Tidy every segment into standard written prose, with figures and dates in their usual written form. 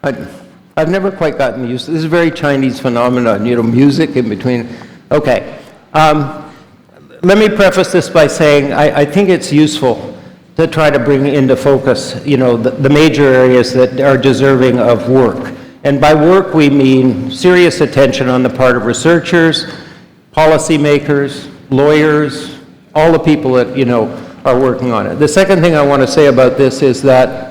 I've never quite gotten used to this. This is a very Chinese phenomenon, music in between. Okay. Let me preface this by saying I think it's useful to try to bring into focus, the major areas that are deserving of work. And by work, we mean serious attention on the part of researchers, policymakers, lawyers, all the people that, are working on it. The second thing I want to say about this is that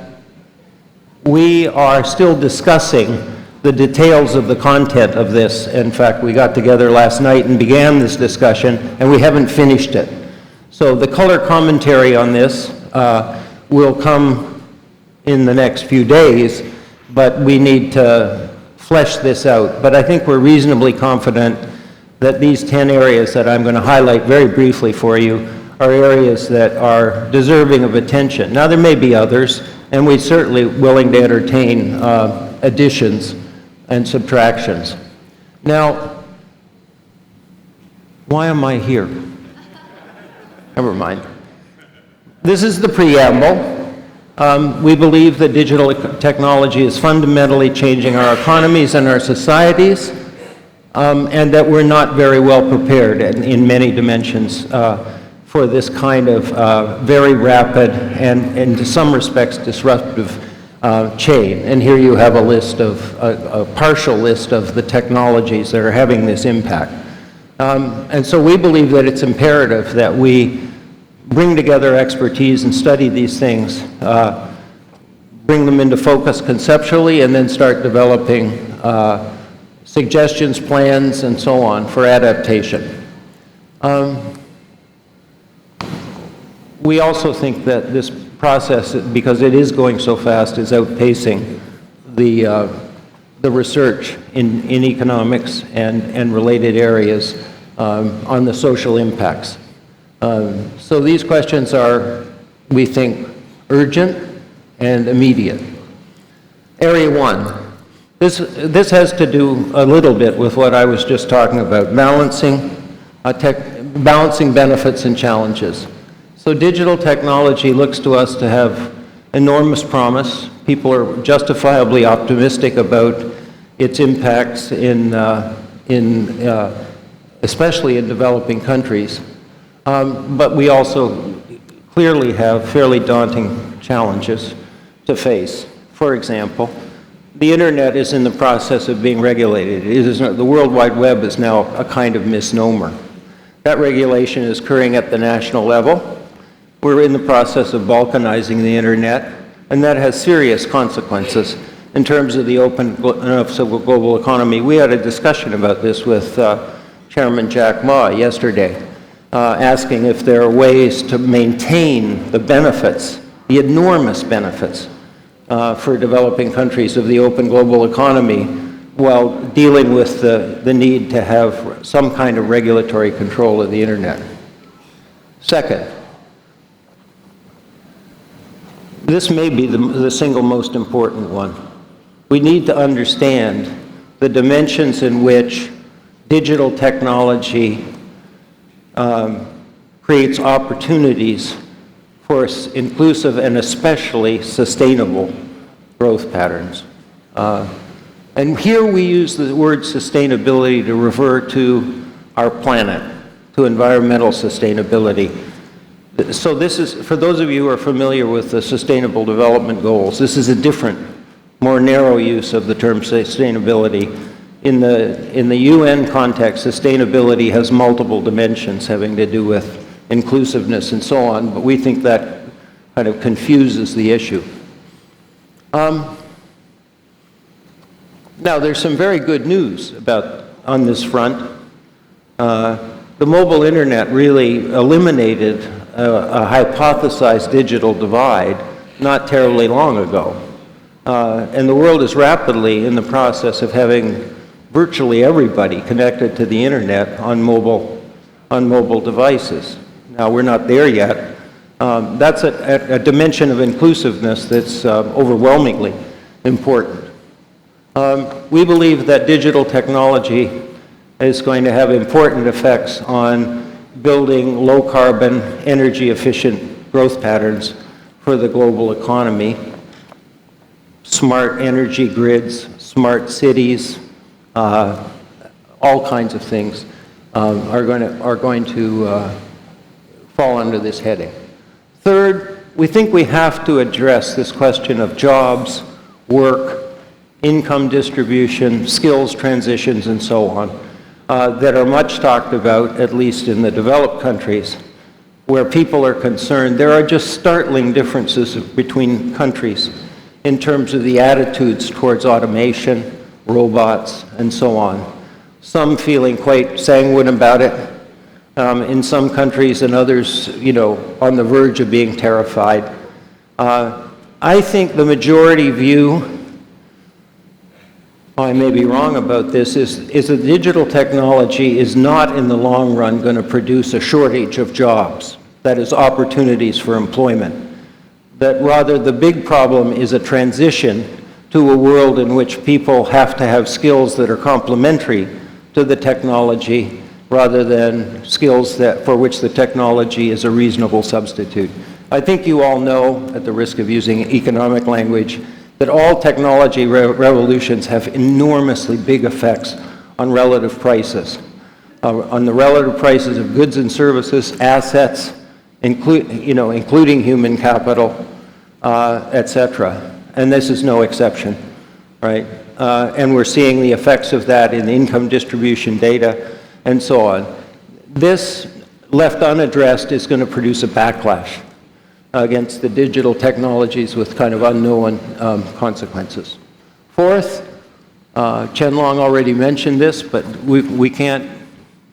we are still discussing the details of the content of this. In fact, we got together last night and began this discussion, and we haven't finished it. So the color commentary on this will come in the next few days, but we need to flesh this out. But I think we're reasonably confident that these 10 areas that I'm going to highlight very briefly for you are areas that are deserving of attention. Now, there may be others, and we're certainly willing to entertain additions and subtractions. Now, why am I here? Never mind. This is the preamble. We believe that digital technology is fundamentally changing our economies and our societies, and that we're not very well prepared in many dimensions for this kind of very rapid and, in some respects, disruptive chain. And here you have a partial list of the technologies that are having this impact. And so we believe that it's imperative that we bring together expertise and study these things, bring them into focus conceptually, and then start developing suggestions, plans, and so on for adaptation. We also think that this process, because it is going so fast, is outpacing the research in economics and related areas on the social impacts. So these questions are, we think, urgent and immediate. Area 1. This has to do a little bit with what I was just talking about, balancing benefits and challenges. So digital technology looks to us to have enormous promise. People are justifiably optimistic about its impacts especially in developing countries. But we also clearly have fairly daunting challenges to face. For example, the internet is in the process of being regulated. The World Wide Web is now a kind of misnomer. That regulation is occurring at the national level. We're in the process of balkanizing the internet, and that has serious consequences in terms of the open global economy. We had a discussion about this with Chairman Jack Ma yesterday, asking if there are ways to maintain the benefits, the enormous benefits for developing countries of the open global economy while dealing with the need to have some kind of regulatory control of the internet. Second, this may be the single most important one. We need to understand the dimensions in which digital technology creates opportunities for inclusive and especially sustainable growth patterns. And here we use the word sustainability to refer to our planet, to environmental sustainability. So this is, for those of you who are familiar with the Sustainable Development Goals, this is a different, more narrow use of the term sustainability. In the UN context, sustainability has multiple dimensions having to do with inclusiveness and so on, but we think that kind of confuses the issue. Now, there's some very good news on this front. The mobile internet really eliminated a hypothesized digital divide not terribly long ago. And the world is rapidly in the process of having virtually everybody connected to the internet on mobile devices. Now, we're not there yet. That's a dimension of inclusiveness that's overwhelmingly important. We believe that digital technology is going to have important effects on building low-carbon, energy-efficient growth patterns for the global economy. smart energy grids, smart cities, all kinds of things are going to fall under this heading. Third, we think we have to address this question of jobs, work, income distribution, skills transitions, and so on, that are much talked about, at least in the developed countries, where people are concerned. There are just startling differences between countries in terms of the attitudes towards automation, robots, and so on. Some feeling quite sanguine about it in some countries, and others, on the verge of being terrified. I think the majority view, I may be wrong about this, is that digital technology is not in the long run going to produce a shortage of jobs, that is, opportunities for employment. That rather the big problem is a transition to a world in which people have to have skills that are complementary to the technology rather than skills for which the technology is a reasonable substitute. I think you all know, at the risk of using economic language, that all technology revolutions have enormously big effects on relative prices, on the relative prices of goods and services, assets, including human capital, etc. And this is no exception, right? And we're seeing the effects of that in income distribution data and so on. This, left unaddressed, is going to produce a backlash against the digital technologies with kind of unknown consequences. Fourth, Chen Long already mentioned this, but we can't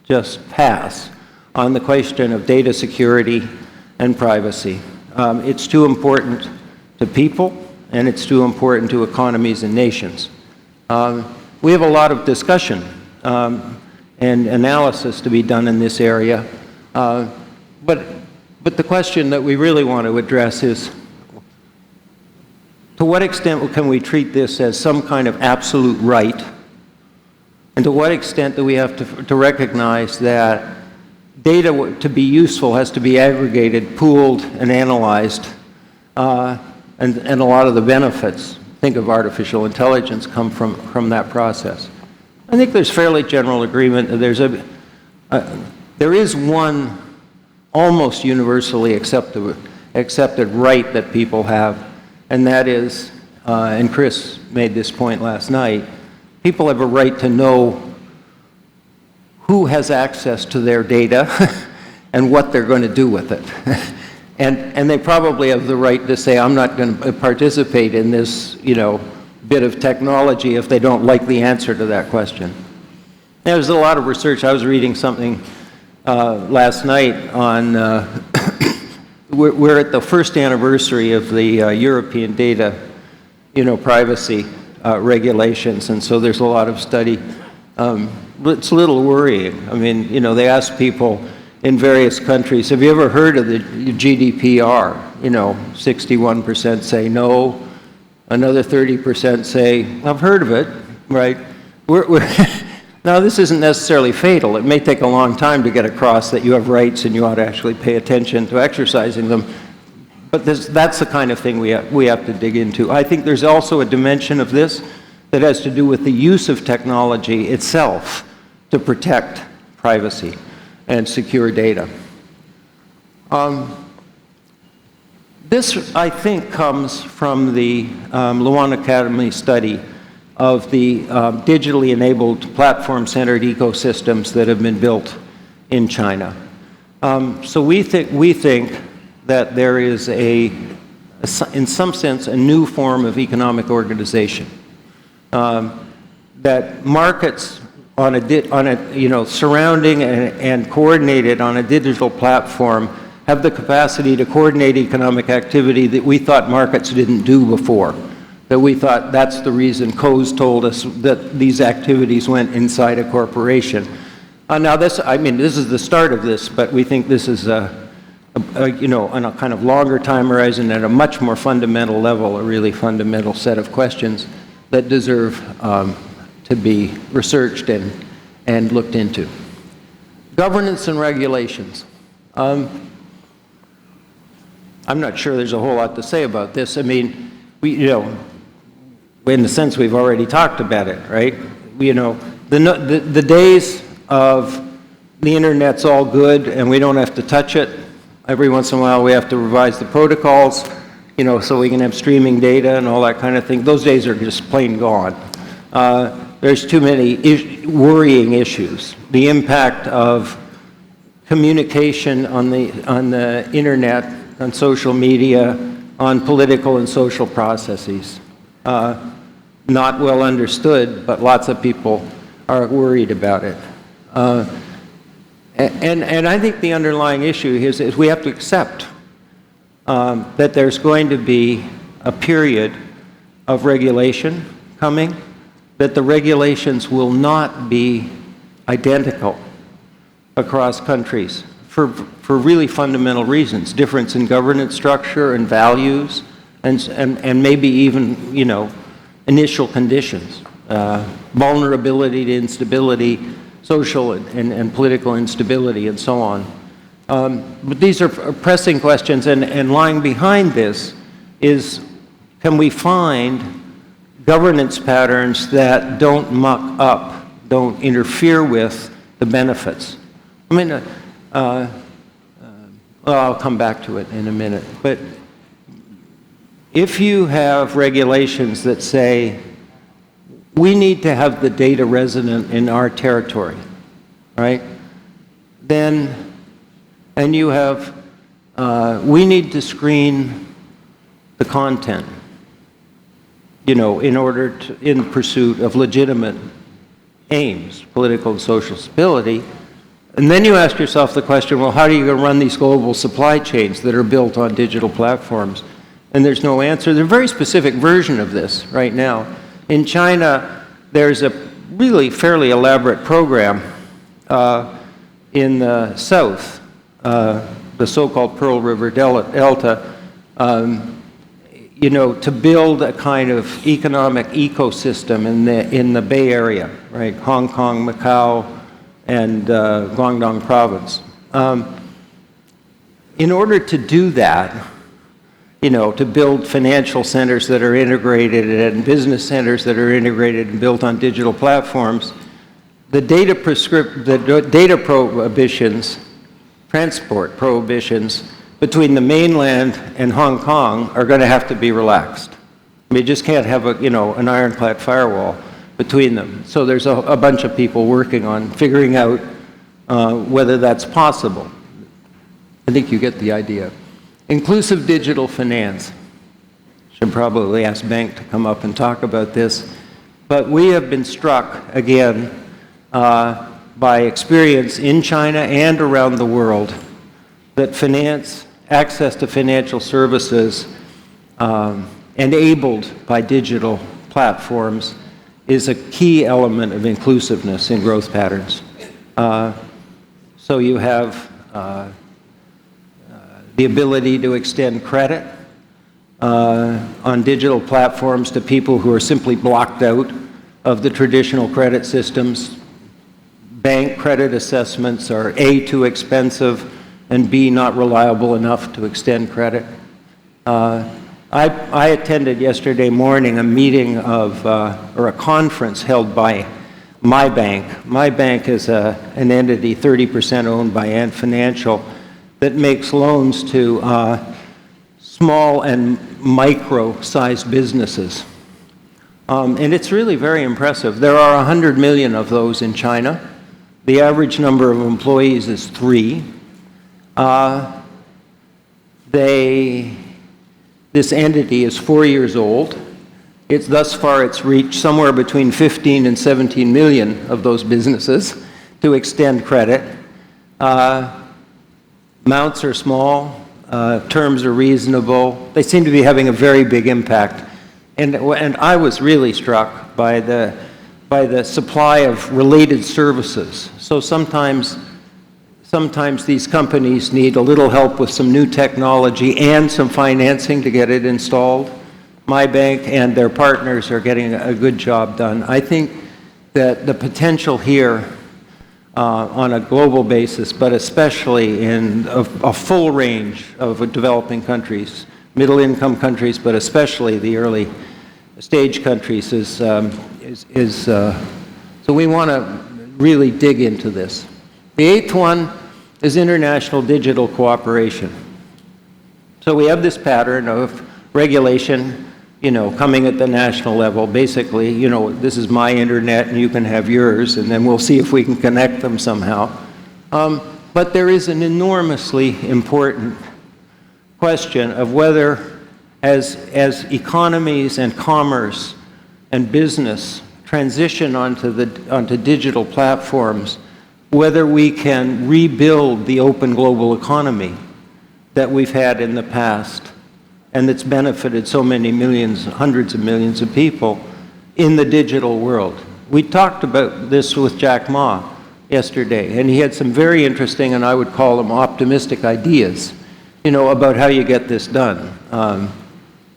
just pass on the question of data security and privacy. It's too important to people, and it's too important to economies and nations. We have a lot of discussion and analysis to be done in this area, but the question that we really want to address is, to what extent can we treat this as some kind of absolute right, and to what extent do we have to recognize that data to be useful has to be aggregated, pooled, and analyzed, and a lot of the benefits, think of artificial intelligence, come from that process. I think there's fairly general agreement that there is one almost universally accepted right that people have, and that is, and Chris made this point last night, people have a right to know who has access to their data and what they're going to do with it. And they probably have the right to say, I'm not going to participate in this, bit of technology if they don't like the answer to that question. There's a lot of research. I was reading something last night on, we're at the first anniversary of the European data, privacy regulations, and so there's a lot of study. It's a little worrying. I mean, they ask people in various countries, have you ever heard of the GDPR? 61% say no, another 30% say, I've heard of it, right? Now, this isn't necessarily fatal. It may take a long time to get across that you have rights and you ought to actually pay attention to exercising them. But that's the kind of thing we have to dig into. I think there's also a dimension of this that has to do with the use of technology itself to protect privacy and secure data. This, I think, comes from the Luohan Academy study of the digitally enabled platform-centered ecosystems that have been built in China. So we think that there is in some sense, a new form of economic organization. That markets surrounding and coordinated on a digital platform have the capacity to coordinate economic activity that we thought markets didn't do before. That we thought that's the reason Coase told us that these activities went inside a corporation. Now this is the start of this, but we think this is on a kind of longer time horizon at a much more fundamental level, a really fundamental set of questions that deserve to be researched and looked into. Governance and regulations. I'm not sure there's a whole lot to say about this. I mean, in the sense we've already talked about it, right? You know, the days of the internet's all good and we don't have to touch it. Every once in a while we have to revise the protocols, you know, so we can have streaming data and all that kind of thing. Those days are just plain gone. There's too many worrying issues. The impact of communication on the internet, on social media, on political and social processes. Not well understood, but lots of people are worried about it. And I think the underlying issue is we have to accept that there's going to be a period of regulation coming, that the regulations will not be identical across countries for really fundamental reasons, difference in governance structure and values, and maybe even, you know, initial conditions, vulnerability to instability, social and political instability, and so on. But these are pressing questions, and lying behind this is, can we find governance patterns that don't muck up, don't interfere with the benefits? I mean, well, I'll come back to it in a minute, but if you have regulations that say, we need to have the data resident in our territory, right? Then, and you have, we need to screen the content, you know, in pursuit of legitimate aims, political and social stability. And then you ask yourself the question, well, how are you going to run these global supply chains that are built on digital platforms? And there's no answer. There's a very specific version of this right now. In China, there's a really fairly elaborate program in the south, the so-called Pearl River Delta, you know, to build a kind of economic ecosystem in the Bay Area, right? Hong Kong, Macau, and Guangdong province. In order to do that, you know, to build financial centers that are integrated and business centers that are integrated and built on digital platforms, the data prohibitions, transport prohibitions between the mainland and Hong Kong are going to have to be relaxed. I mean, you just can't have a, you know, an ironclad firewall between them. So there's a bunch of people working on figuring out whether that's possible. I think you get the idea. Inclusive digital finance. Should probably ask Bank to come up and talk about this. But we have been struck, again, by experience in China and around the world that access to financial services enabled by digital platforms is a key element of inclusiveness in growth patterns. So you have the ability to extend credit on digital platforms to people who are simply blocked out of the traditional credit systems. Bank credit assessments are A, too expensive, and B, not reliable enough to extend credit. I attended yesterday morning a meeting of, or a conference held by my bank. My bank is an entity 30% owned by Ant Financial that makes loans to small and micro-sized businesses. And it's really very impressive. There are 100 million of those in China. The average number of employees is 3. This entity is 4 years old. Thus far it's reached somewhere between 15 and 17 million of those businesses to extend credit. Amounts are small, terms are reasonable. They seem to be having a very big impact. And I was really struck by the supply of related services. So sometimes these companies need a little help with some new technology and some financing to get it installed. My bank and their partners are getting a good job done. I think that the potential here on a global basis, but especially in a full range of developing countries, middle-income countries, but especially the early stage countries so we want to really dig into this. The eighth one is international digital cooperation. So we have this pattern of regulation, coming at the national level. Basically, this is my internet and you can have yours, and then we'll see if we can connect them somehow. But there is an enormously important question of whether, as economies and commerce and business transition onto digital platforms, whether we can rebuild the open global economy that we've had in the past and that's benefited so many millions, hundreds of millions of people in the digital world. We talked about this with Jack Ma yesterday, and he had some very interesting, and I would call them optimistic ideas, about how you get this done.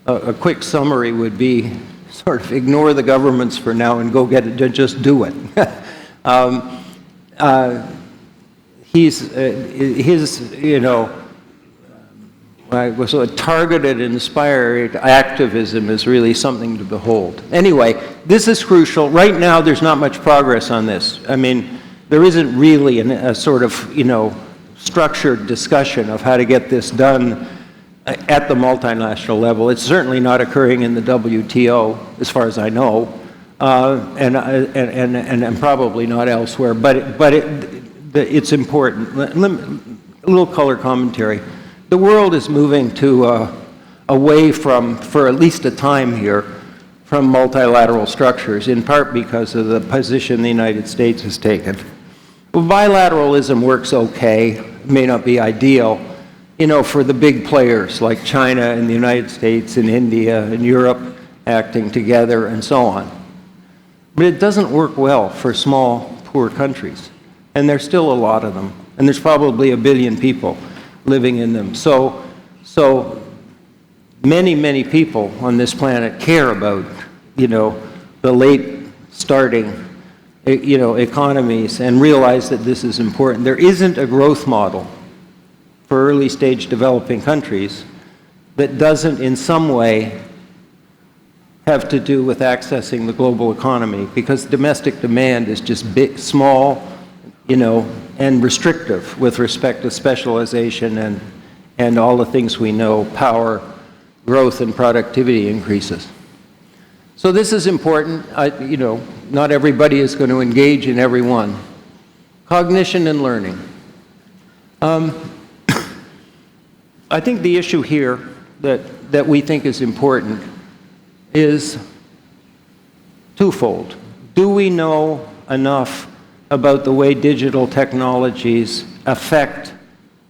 A quick summary would be sort of ignore the governments for now and go get it, just do it. So targeted, inspired activism is really something to behold. Anyway, this is crucial. Right now, there's not much progress on this. I mean, there isn't really a sort of, structured discussion of how to get this done at the multinational level. It's certainly not occurring in the WTO, as far as I know, and probably not elsewhere. But it's important. A little color commentary. The world is moving away from, for at least a time here, from multilateral structures, in part because of the position the United States has taken. Well, bilateralism works okay. It may not be ideal, for the big players like China and the United States and India and Europe acting together and so on. But it doesn't work well for small, poor countries. And there's still a lot of them. And there's probably 1 billion people living in them. So many, many people on this planet care about, the late starting, economies and realize that this is important. There isn't a growth model for early stage developing countries that doesn't in some way have to do with accessing the global economy, because domestic demand is just big, small, and restrictive with respect to specialization and all the things we know, power, growth, and productivity increases. So this is important. Not everybody is going to engage in every one. Cognition and learning. I think the issue here that we think is important is twofold. Do we know enough about the way digital technologies affect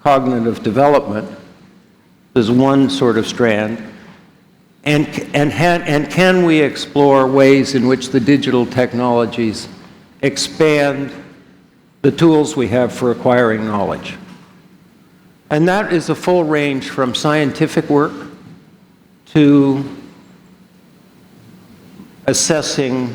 cognitive development? There's one sort of strand. And can we explore ways in which the digital technologies expand the tools we have for acquiring knowledge? And that is a full range from scientific work to assessing,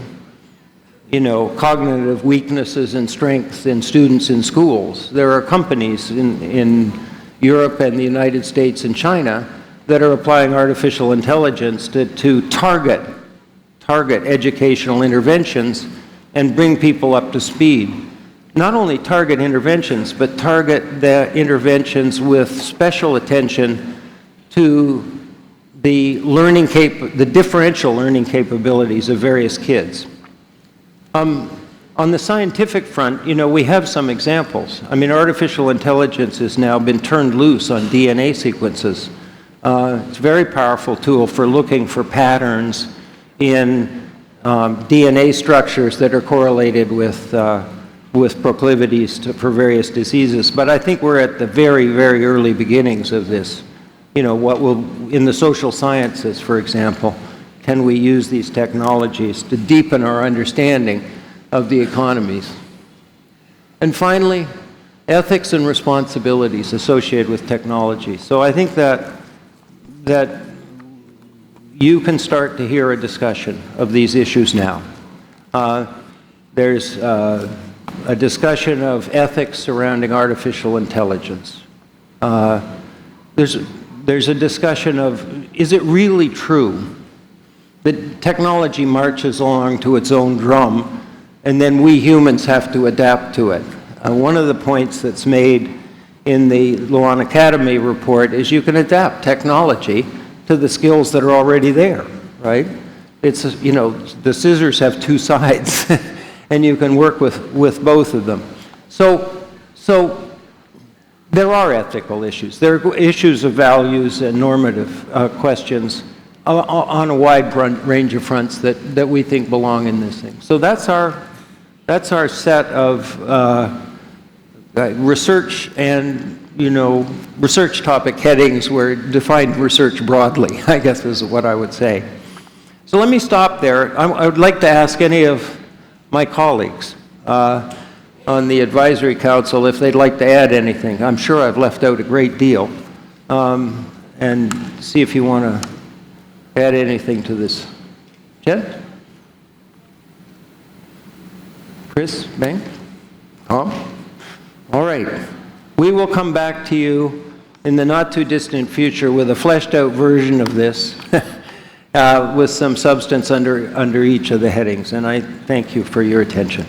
cognitive weaknesses and strengths in students in schools. There are companies in Europe and the United States and China that are applying artificial intelligence to target educational interventions and bring people up to speed. Not only target interventions, but target the interventions with special attention to the differential learning capabilities of various kids. On the scientific front, we have some examples. I mean, artificial intelligence has now been turned loose on DNA sequences. It's a very powerful tool for looking for patterns in DNA structures that are correlated with proclivities for various diseases. But I think we're at the very, very early beginnings of this. In the social sciences, for example, can we use these technologies to deepen our understanding of the economies? And finally, ethics and responsibilities associated with technology. So I think that you can start to hear a discussion of these issues now. There's a discussion of ethics surrounding artificial intelligence. There's a discussion of, is it really true The technology marches along to its own drum, and then we humans have to adapt to it. One of the points that's made in the Luohan Academy report is you can adapt technology to the skills that are already there, right? It's, you know, the scissors have two sides, and you can work with both of them. So there are ethical issues. There are issues of values and normative questions on a wide range of fronts that we think belong in this thing. So that's our set of research and, you know, research topic headings where define research broadly, I guess is what I would say. So let me stop there. I would like to ask any of my colleagues on the advisory council if they'd like to add anything. I'm sure I've left out a great deal. And see if you want to add anything to this. Jen? Chris? Bang? Tom? All right. We will come back to you in the not-too-distant future with a fleshed-out version of this with some substance under each of the headings. And I thank you for your attention.